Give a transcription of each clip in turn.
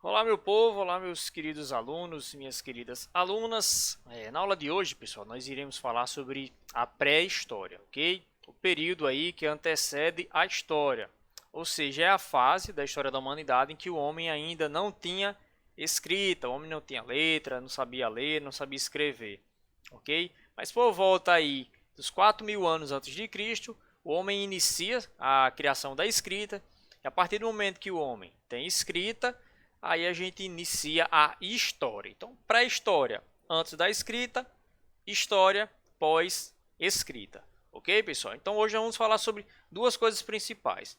Olá, meu povo, olá, meus queridos alunos, minhas queridas alunas. Na aula de hoje, pessoal, nós iremos falar sobre a pré-história, ok? O período aí que antecede a história, ou seja, é a fase da história da humanidade em que o homem ainda não tinha escrita, o homem não tinha letra, não sabia ler, não sabia escrever, ok? Mas por volta aí dos 4.000 anos antes de Cristo, o homem inicia a criação da escrita, e a partir do momento que o homem tem escrita, aí a gente inicia a história. Então, pré-história antes da escrita, história pós-escrita. Ok, pessoal? Então, hoje vamos falar sobre duas coisas principais.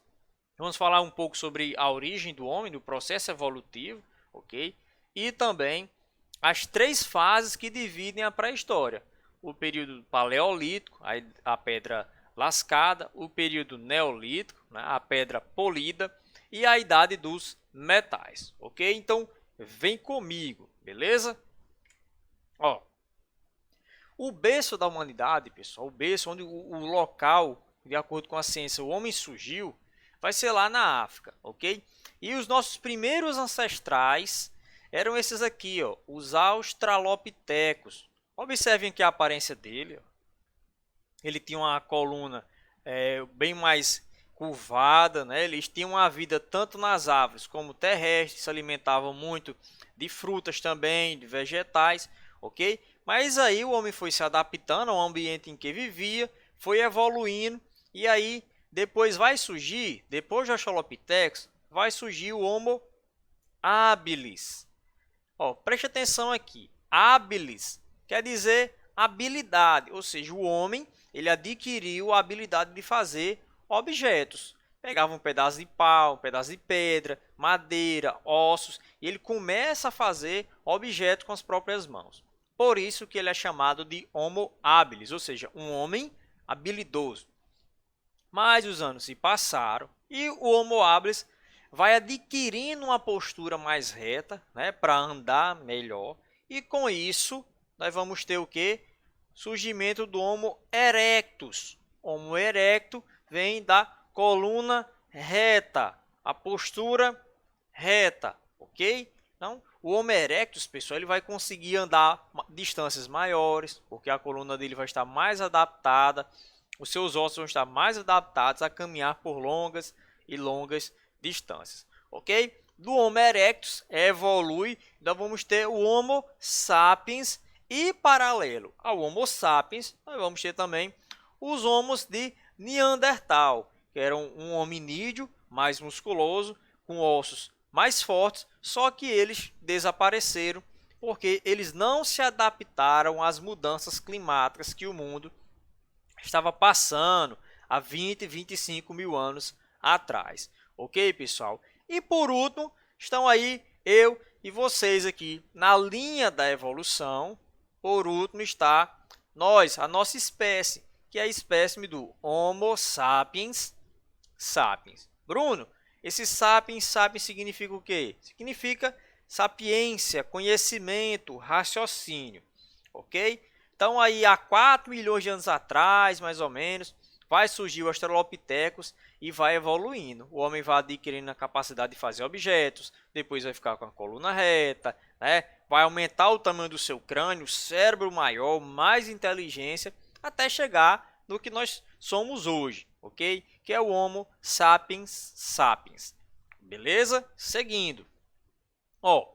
Vamos falar um pouco sobre a origem do homem, do processo evolutivo, ok? E também as três fases que dividem a pré-história. O período paleolítico, a pedra lascada, o período neolítico, né, a pedra polida, e a idade dos metais, ok? Então, vem comigo, beleza? Ó, o berço da humanidade, pessoal, o berço onde o local, de acordo com a ciência, o homem surgiu, vai ser lá na África, ok? E os nossos primeiros ancestrais eram esses aqui, ó, os australopitecos. Observem aqui a aparência dele, ó. Ele tinha uma coluna bem mais curvada, né? Eles tinham uma vida tanto nas árvores como terrestres, se alimentavam muito de frutas também, de vegetais, ok? Mas aí o homem foi se adaptando ao ambiente em que vivia, foi evoluindo e aí depois vai surgir, depois do Australopithecus, vai surgir o Homo habilis. Ó, preste atenção aqui, habilis quer dizer habilidade, ou seja, o homem ele adquiriu a habilidade de fazer objetos. Pegava um pedaço de pau, um pedaço de pedra, madeira, ossos, e ele começa a fazer objetos com as próprias mãos. Por isso que ele é chamado de Homo habilis, ou seja, um homem habilidoso. Mas os anos se passaram e o Homo habilis vai adquirindo uma postura mais reta, né, para andar melhor, e com isso nós vamos ter o que? Surgimento do Homo erectus. Homo erectus vem da coluna reta, a postura reta, ok? Então, o Homo erectus, pessoal, ele vai conseguir andar distâncias maiores, porque a coluna dele vai estar mais adaptada, os seus ossos vão estar mais adaptados a caminhar por longas e longas distâncias, ok? Do Homo erectus evolui, então vamos ter o Homo sapiens e paralelo ao Homo sapiens, nós vamos ter também os homos de Neandertal, que eram um hominídeo mais musculoso, com ossos mais fortes, só que eles desapareceram porque eles não se adaptaram às mudanças climáticas que o mundo estava passando há 20, 25 mil anos atrás. Ok, pessoal? E por último, estão aí eu e vocês aqui na linha da evolução. Por último está nós, a nossa espécie, que é a espécie do Homo sapiens sapiens. Bruno, esse sapiens sapiens significa o quê? Significa sapiência, conhecimento, raciocínio, ok? Então aí há 4 milhões de anos atrás, mais ou menos, vai surgir o Australopithecus e vai evoluindo. O homem vai adquirindo a capacidade de fazer objetos, depois vai ficar com a coluna reta, né? Vai aumentar o tamanho do seu crânio, cérebro maior, mais inteligência, até chegar no que nós somos hoje, ok? Que é o Homo sapiens sapiens. Beleza? Seguindo. Ó,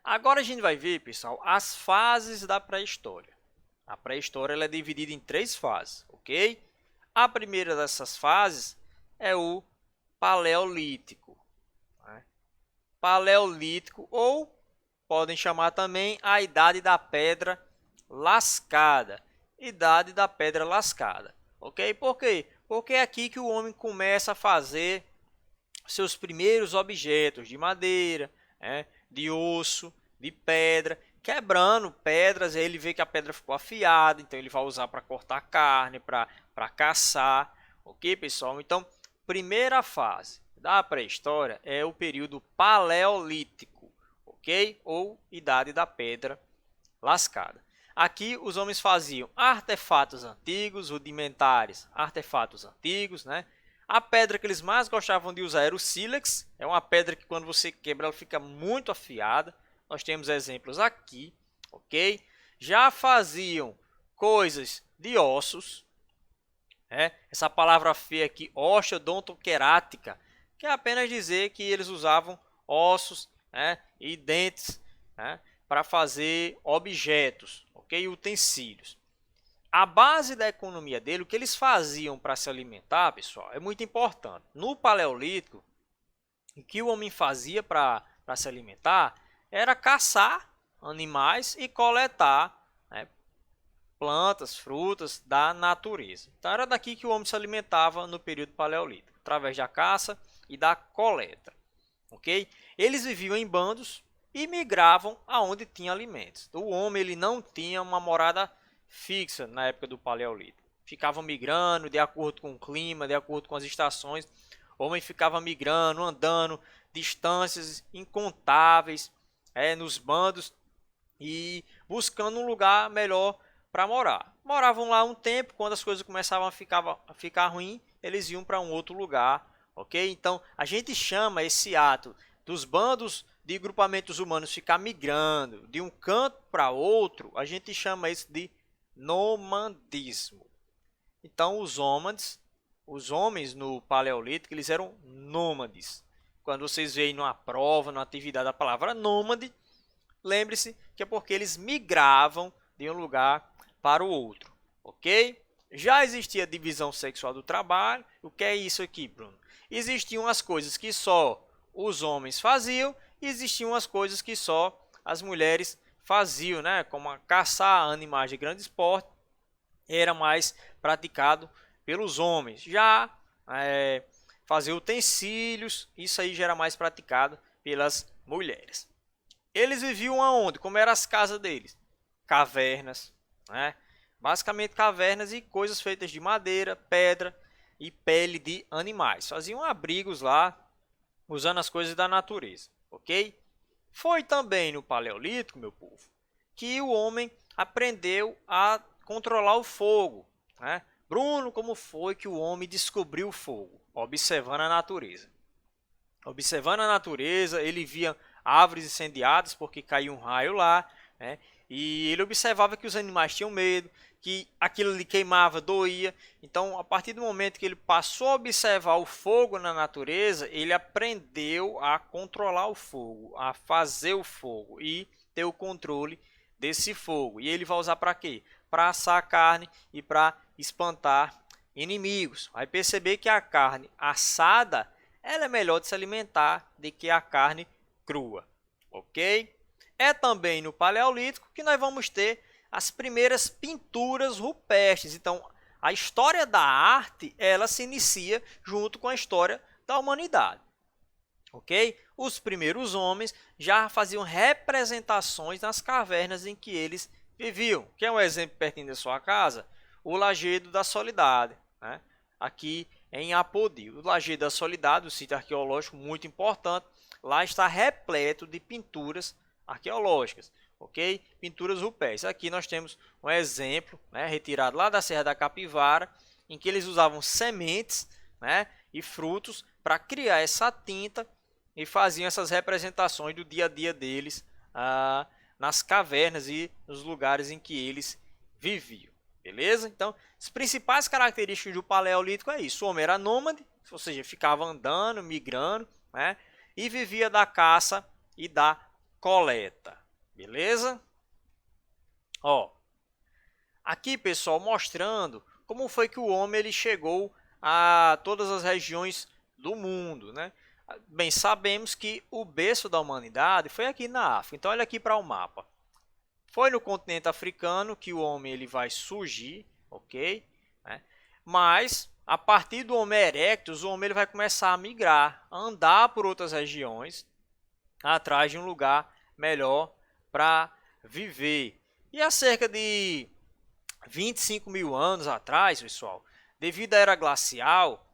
agora a gente vai ver, pessoal, as fases da pré-história. A pré-história ela é dividida em 3 fases, ok? A primeira dessas fases é o Paleolítico. Né? Paleolítico, ou podem chamar também a Idade da Pedra Lascada. Idade da Pedra Lascada, ok? Por quê? Porque é aqui que o homem começa a fazer seus primeiros objetos de madeira, né? De osso, de pedra, quebrando pedras. Aí ele vê que a pedra ficou afiada, então ele vai usar para cortar carne, para caçar, ok, pessoal? Então, primeira fase da pré-história é o período paleolítico, ok? Ou idade da pedra lascada. Aqui os homens faziam artefatos antigos, rudimentares, artefatos antigos, né? A pedra que eles mais gostavam de usar era o sílex. É uma pedra que quando você quebra ela fica muito afiada. Nós temos exemplos aqui, ok? Já faziam coisas de ossos. Essa palavra feia aqui, osteodontoquerática, que é apenas dizer que eles usavam ossos, e dentes, para fazer objetos, ok? Utensílios. A base da economia dele, o que eles faziam para se alimentar, pessoal, é muito importante. No Paleolítico, o que o homem fazia para se alimentar era caçar animais e coletar, plantas, frutas da natureza. Então era daqui que o homem se alimentava no período paleolítico, através da caça e da coleta. Ok? Eles viviam em bandos e migravam aonde tinha alimentos. O homem ele não tinha uma morada fixa na época do paleolítico. Ficava migrando de acordo com o clima, de acordo com as estações. O homem ficava migrando, andando distâncias incontáveis nos bandos e buscando um lugar melhor para morar. Moravam lá um tempo, quando as coisas começavam a ficar ruim, eles iam para um outro lugar, ok? Então, a gente chama esse ato dos bandos de grupamentos humanos ficar migrando de um canto para outro, a gente chama isso de nomadismo. Então, os homens no Paleolítico, eles eram nômades. Quando vocês veem numa prova, numa atividade, a palavra nômade, lembre-se que é porque eles migravam de um lugar para o outro, ok? Já existia divisão sexual do trabalho. O que é isso aqui, Bruno? Existiam as coisas que só os homens faziam e existiam as coisas que só as mulheres faziam, como caçar animais de grande porte, era mais praticado pelos homens. Já fazer utensílios, isso aí já era mais praticado pelas mulheres. Eles viviam aonde? Como eram as casas deles? Cavernas, basicamente cavernas e coisas feitas de madeira, pedra e pele de animais. Faziam abrigos lá, usando as coisas da natureza, ok? Foi também no Paleolítico, meu povo, que o homem aprendeu a controlar o fogo. Bruno, como foi que o homem descobriu o fogo? Observando a natureza. Observando a natureza, ele via árvores incendiadas porque caiu um raio lá, e ele observava que os animais tinham medo, que aquilo lhe queimava, doía. Então, a partir do momento que ele passou a observar o fogo na natureza, ele aprendeu a controlar o fogo, a fazer o fogo e ter o controle desse fogo. E ele vai usar para quê? Para assar a carne e para espantar inimigos. Vai perceber que a carne assada ela é melhor de se alimentar do que a carne crua, ok? É também no Paleolítico que nós vamos ter as primeiras pinturas rupestres. Então, a história da arte, ela se inicia junto com a história da humanidade, ok? Os primeiros homens já faziam representações nas cavernas em que eles viviam. Quer um exemplo pertinho da sua casa? O Lajedo da Soledade, aqui em Apodi. O Lajedo da Soledade, um sítio arqueológico muito importante, lá está repleto de pinturas arqueológicas, ok? Pinturas rupestres. Aqui nós temos um exemplo, retirado lá da Serra da Capivara, em que eles usavam sementes, e frutos para criar essa tinta e faziam essas representações do dia a dia deles nas cavernas e nos lugares em que eles viviam. Beleza? Então, as principais características do Paleolítico é isso. O homem era nômade, ou seja, ficava andando, migrando, e vivia da caça e da coleta. Beleza? Aqui, pessoal, mostrando como foi que o homem ele chegou a todas as regiões do mundo, Bem, sabemos que o berço da humanidade foi aqui na África. Então, olha aqui para o mapa. Foi no continente africano que o homem ele vai surgir, ok? Mas, a partir do Homo erectus, o homem ele vai começar a migrar, a andar por outras regiões, atrás de um lugar melhor para viver. E há cerca de 25 mil anos atrás, pessoal, devido à era glacial,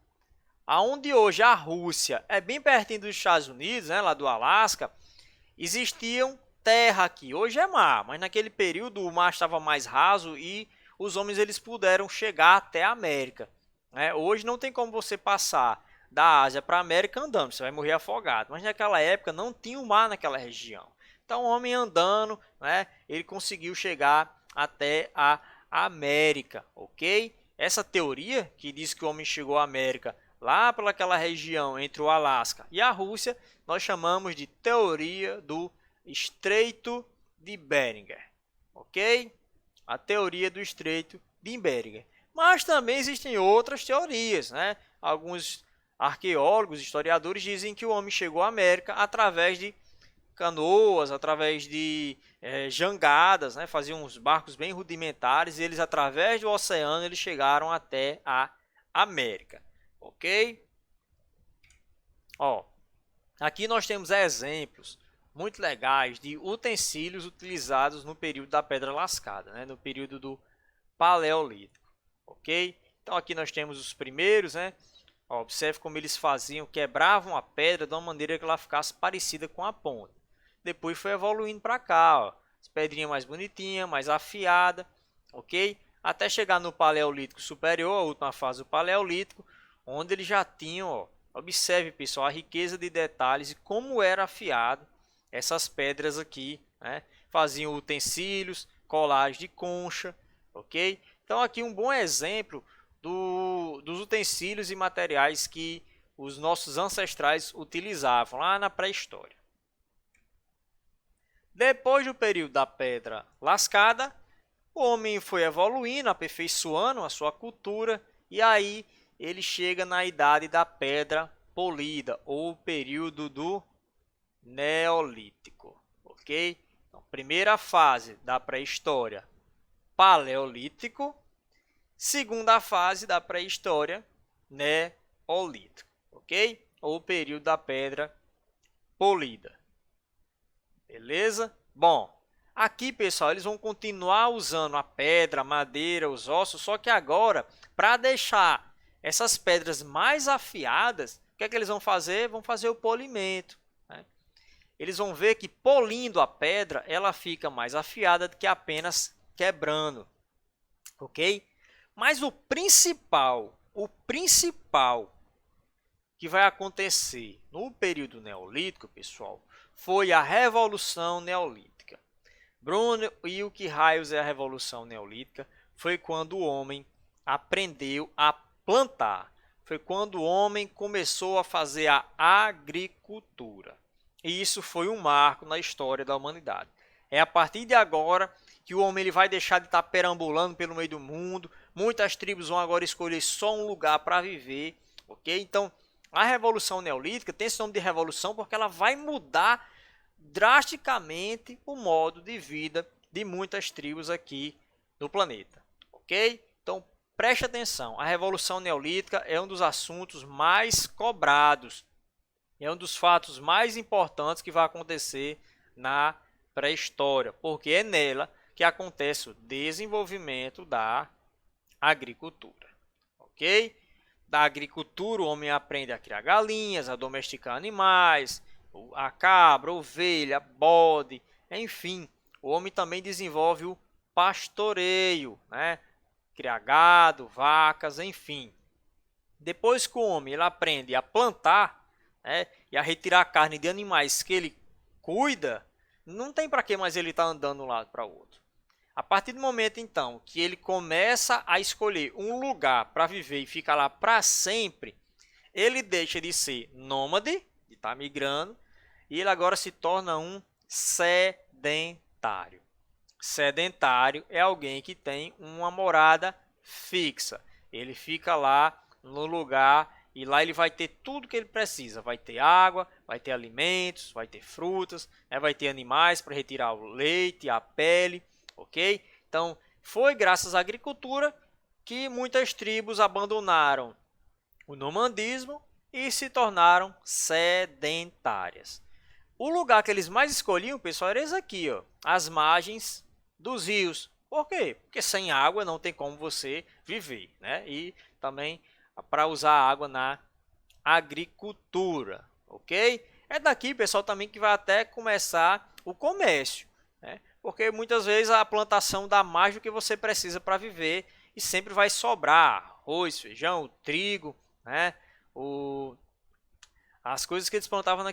aonde hoje a Rússia é bem pertinho dos Estados Unidos, lá do Alasca, existiam terra aqui. Hoje é mar, mas naquele período o mar estava mais raso e os homens eles puderam chegar até a América. né? Hoje não tem como você passar da Ásia para a América andando, você vai morrer afogado. Mas naquela época não tinha o mar naquela região. Então o homem andando, né, ele conseguiu chegar até a América, ok? Essa teoria que diz que o homem chegou à América lá pelaquela região entre o Alasca e a Rússia, nós chamamos de teoria do Estreito de Bering, ok? A teoria do Estreito de Bering. Mas também existem outras teorias, né? Alguns arqueólogos, historiadores dizem que o homem chegou à América através de canoas, através de jangadas, né? Faziam uns barcos bem rudimentares e eles, através do oceano, eles chegaram até a América, ok? Ó, aqui nós temos exemplos muito legais de utensílios utilizados no período da Pedra Lascada, né? No período do Paleolítico, ok? Então aqui nós temos os primeiros, né? Ó, observe como eles faziam, quebravam a pedra de uma maneira que ela ficasse parecida com a ponta. Depois foi evoluindo para cá, ó, as pedrinhas mais bonitinhas, mais afiada, ok? Até chegar no Paleolítico Superior, a última fase do Paleolítico, onde eles já tinham, ó, observe pessoal, a riqueza de detalhes e como era afiado essas pedras aqui, né? Faziam utensílios, colagem de concha, ok? Então aqui um bom exemplo dos utensílios e materiais que os nossos ancestrais utilizavam lá na pré-história. Depois do período da Pedra Lascada, o homem foi evoluindo, aperfeiçoando a sua cultura e aí ele chega na idade da Pedra Polida ou período do Neolítico, ok? Então, primeira fase da pré-história, Paleolítico. Segunda fase da pré-história, Neolítico, ok? Ou período da Pedra Polida. Beleza? Bom, aqui, pessoal, eles vão continuar usando a pedra, a madeira, os ossos, só que agora, para deixar essas pedras mais afiadas, o que é que eles vão fazer? Vão fazer o polimento, né? Eles vão ver que polindo a pedra, ela fica mais afiada do que apenas quebrando, ok? Mas o principal que vai acontecer no período neolítico, pessoal, foi a Revolução Neolítica. Bruno, e o que raios é a Revolução Neolítica? Foi quando o homem aprendeu a plantar. Foi quando o homem começou a fazer a agricultura. E isso foi um marco na história da humanidade. É a partir de agora que o homem ele vai deixar de estar perambulando pelo meio do mundo. Muitas tribos vão agora escolher só um lugar para viver, ok? Então, a Revolução Neolítica tem esse nome de revolução porque ela vai mudar drasticamente o modo de vida de muitas tribos aqui no planeta, ok? Então, preste atenção, a Revolução Neolítica é um dos assuntos mais cobrados, é um dos fatos mais importantes que vai acontecer na pré-história, porque é nela que acontece o desenvolvimento da agricultura, ok? Da agricultura, o homem aprende a criar galinhas, a domesticar animais, a cabra, a ovelha, bode, enfim. O homem também desenvolve o pastoreio, né? Criar gado, vacas, enfim. Depois que o homem ele aprende a plantar, né? E a retirar a carne de animais que ele cuida, não tem para que mais ele estar andando de um lado para o outro. A partir do momento, então, que ele começa a escolher um lugar para viver e fica lá para sempre, ele deixa de ser nômade, de estar migrando, e ele agora se torna um sedentário. Sedentário é alguém que tem uma morada fixa. Ele fica lá no lugar e lá ele vai ter tudo que ele precisa. Vai ter água, vai ter alimentos, vai ter frutas, né? Vai ter animais para retirar o leite, a pele. Ok? Então, foi graças à agricultura que muitas tribos abandonaram o nomadismo e se tornaram sedentárias. O lugar que eles mais escolhiam, pessoal, era esse aqui, ó, as margens dos rios. Por quê? Porque sem água não tem como você viver, né? E também para usar a água na agricultura, ok? É daqui, pessoal, também que vai até começar o comércio, né? Porque muitas vezes a plantação dá mais do que você precisa para viver e sempre vai sobrar. arroz, feijão, o trigo, né? As coisas que eles plantavam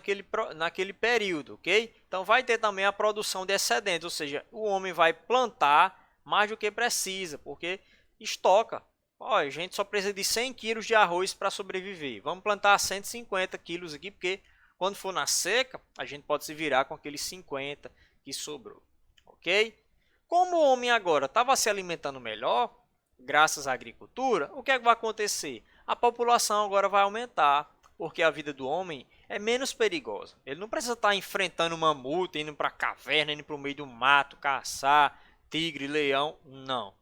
naquele período, ok? Então vai ter também a produção de excedentes, ou seja, o homem vai plantar mais do que precisa, porque estoca. Olha, a gente só precisa de 100 quilos de arroz para sobreviver. Vamos plantar 150 quilos aqui, porque quando for na seca, a gente pode se virar com aqueles 50 que sobrou, ok? Como o homem agora estava se alimentando melhor, graças à agricultura, o que é que vai acontecer? A população agora vai aumentar, porque a vida do homem é menos perigosa. Ele não precisa estar enfrentando mamute, indo para a caverna, indo para o meio do mato, caçar tigre, leão, não.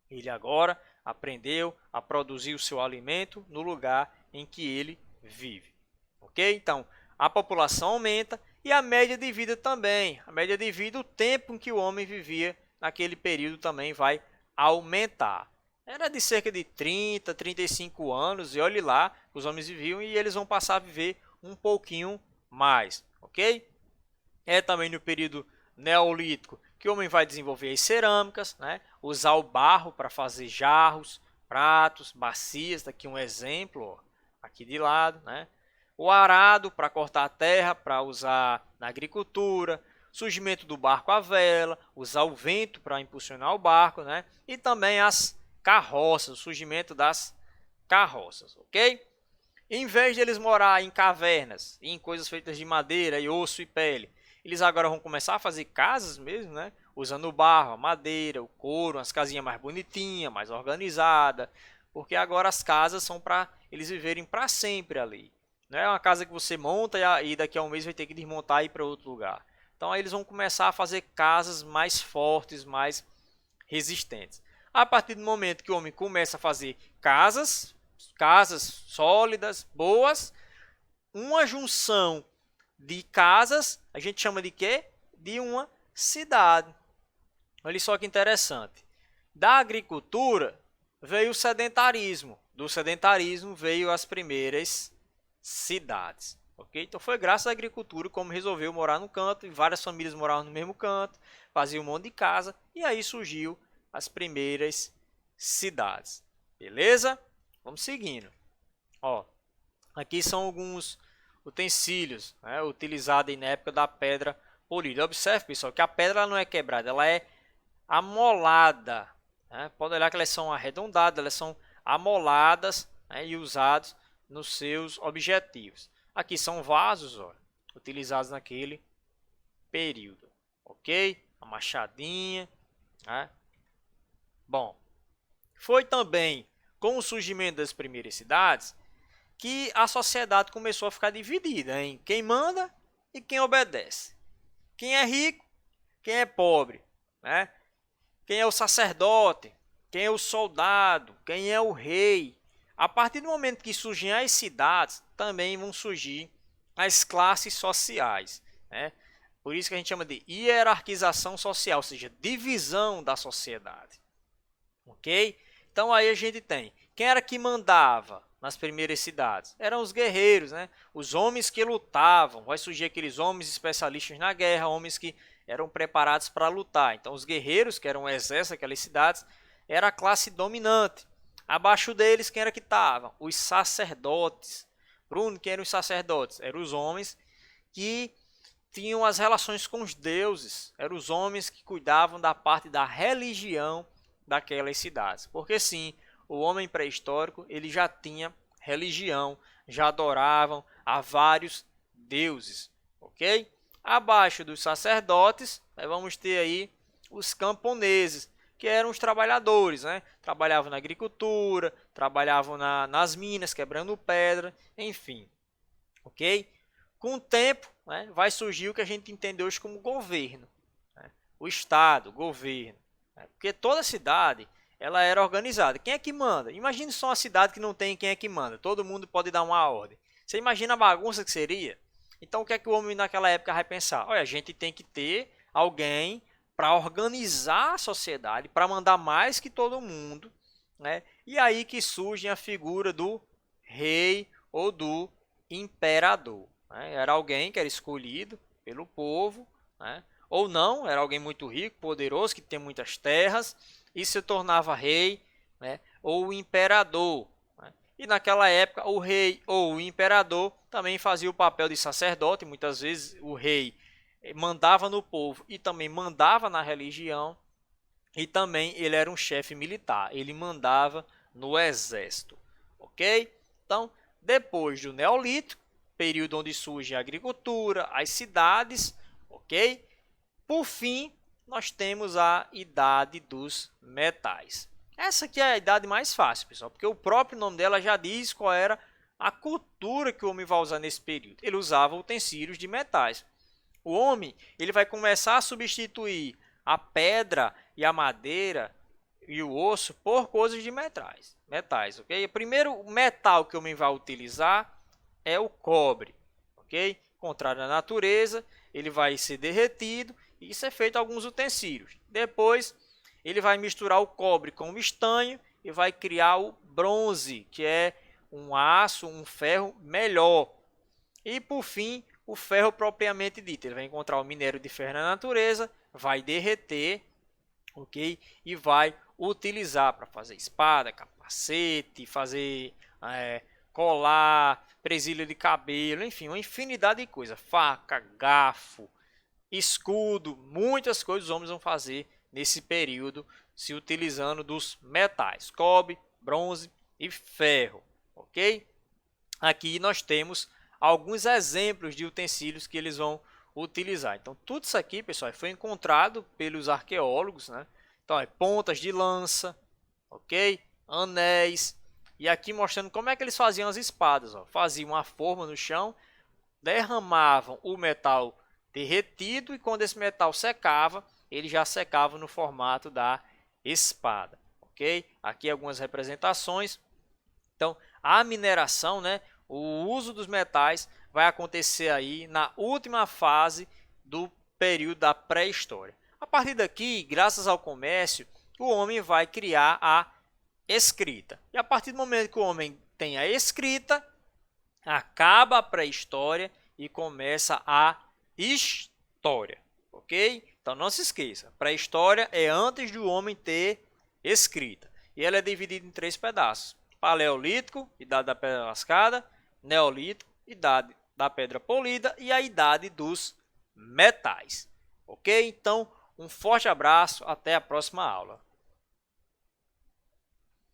Ele agora aprendeu a produzir o seu alimento no lugar em que ele vive. Ok? Então, a população aumenta e a média de vida também. A média de vida, o tempo em que o homem vivia naquele período também vai aumentar. Era de cerca de 30, 35 anos, e olhe lá, os homens viviam e eles vão passar a viver um pouquinho mais, ok? É também no período neolítico que o homem vai desenvolver as cerâmicas, né? Usar o barro para fazer jarros, pratos, bacias, daqui um exemplo, ó, aqui de lado, né? O arado para cortar a terra, para usar na agricultura, surgimento do barco à vela, usar o vento para impulsionar o barco, né? E também as carroças, o surgimento das carroças, ok? Em vez de eles morar em cavernas, em coisas feitas de madeira e osso e pele, eles agora vão começar a fazer casas mesmo, né? Usando o barro, a madeira, o couro, umas casinhas mais bonitinhas, mais organizadas, porque agora as casas são para eles viverem para sempre ali. Não é uma casa que você monta e daqui a um mês vai ter que desmontar e ir para outro lugar. Então aí eles vão começar a fazer casas mais fortes, mais resistentes. A partir do momento que o homem começa a fazer casas sólidas, boas, uma junção de casas, a gente chama de quê? De uma cidade. Olha só que interessante. Da agricultura veio o sedentarismo. Do sedentarismo veio as primeiras cidades. Okay? Então foi graças à agricultura como resolveu morar no canto, e várias famílias moravam no mesmo canto, faziam um monte de casa, e aí surgiu as primeiras cidades. Beleza? Vamos seguindo. Ó, aqui são alguns utensílios, né, utilizados na época da pedra polida. Observe, pessoal, que a pedra não é quebrada, ela é amolada. Né? Pode olhar que elas são arredondadas, elas são amoladas, né, e usadas nos seus objetivos. Aqui são vasos, ó, utilizados naquele período. Ok? A machadinha. Né? Bom, foi também com o surgimento das primeiras cidades que a sociedade começou a ficar dividida em quem manda e quem obedece. Quem é rico, quem é pobre, né? Quem é o sacerdote, quem é o soldado, quem é o rei. A partir do momento que surgem as cidades, também vão surgir as classes sociais, né? Por isso que a gente chama de hierarquização social, ou seja, divisão da sociedade. Ok? Então aí a gente tem, quem era que mandava nas primeiras cidades? Eram os guerreiros, né? Os homens que lutavam. Vai surgir aqueles homens especialistas na guerra, homens que eram preparados para lutar. Então os guerreiros, que eram o exército daquelas cidades, era a classe dominante. Abaixo deles, quem era que estava? Os sacerdotes. Bruno, quem eram os sacerdotes? Eram os homens que tinham as relações com os deuses. Eram os homens que cuidavam da parte da religião daquelas cidades. Porque sim, o homem pré-histórico ele já tinha religião, já adoravam a vários deuses, ok? Abaixo dos sacerdotes, vamos ter aí os camponeses, que eram os trabalhadores, né? Trabalhavam na agricultura, trabalhavam nas minas, quebrando pedra, enfim, ok? Com o tempo, né, vai surgir o que a gente entende hoje como governo, né? O Estado, o governo. Porque toda cidade ela era organizada. Quem é que manda? Imagine só uma cidade que não tem quem é que manda. Todo mundo pode dar uma ordem. Você imagina a bagunça que seria? Então o que é que o homem naquela época vai pensar? Olha, a gente tem que ter alguém para organizar a sociedade, para mandar mais que todo mundo, né? E aí que surge a figura do rei ou do imperador, né? Era alguém que era escolhido pelo povo, né? Ou não, era alguém muito rico, poderoso, que tem muitas terras, e se tornava rei, né? ou o imperador. E naquela época, o rei ou o imperador também fazia o papel de sacerdote. Muitas vezes o rei mandava no povo e também mandava na religião. E também ele era um chefe militar. Ele mandava no exército. Ok? Então, depois do Neolítico, período onde surge a agricultura, as cidades. Ok? Por fim, nós temos a Idade dos Metais. Essa aqui é a idade mais fácil, pessoal, porque o próprio nome dela já diz qual era a cultura que o homem vai usar nesse período. Ele usava utensílios de metais. O homem ele vai começar a substituir a pedra e a madeira e o osso por coisas de metais, ok? O primeiro metal que o homem vai utilizar é o cobre, ok? Contrário à natureza, ele vai ser derretido e isso é feito alguns utensílios. Depois ele vai misturar o cobre com o estanho e vai criar o bronze, que é um aço, um ferro melhor. E por fim, o ferro propriamente dito. Ele vai encontrar o minério de ferro na natureza, vai derreter, ok? E vai utilizar para fazer espada, capacete, fazer colar, presilha de cabelo, enfim, uma infinidade de coisas. Faca, garfo, escudo, muitas coisas os homens vão fazer nesse período, se utilizando dos metais, cobre, bronze e ferro, ok? Aqui nós temos alguns exemplos de utensílios que eles vão utilizar. Então, tudo isso aqui, pessoal, foi encontrado pelos arqueólogos, né? Então, pontas de lança, ok? Anéis. E aqui mostrando como é que eles faziam as espadas. Ó. Faziam uma forma no chão, derramavam o metal derretido e quando esse metal secava, ele já secava no formato da espada, ok? Aqui algumas representações. Então, a mineração, né, o uso dos metais vai acontecer aí na última fase do período da pré-história. A partir daqui, graças ao comércio, o homem vai criar a escrita. E a partir do momento que o homem tem a escrita, acaba a pré-história e começa a história, ok? Então não se esqueça, pré-história é antes do homem ter escrita. E ela é dividida em 3 pedaços. Paleolítico, idade da pedra lascada, Neolítico, idade da pedra polida e a idade dos metais. Ok? Então, um forte abraço, até a próxima aula.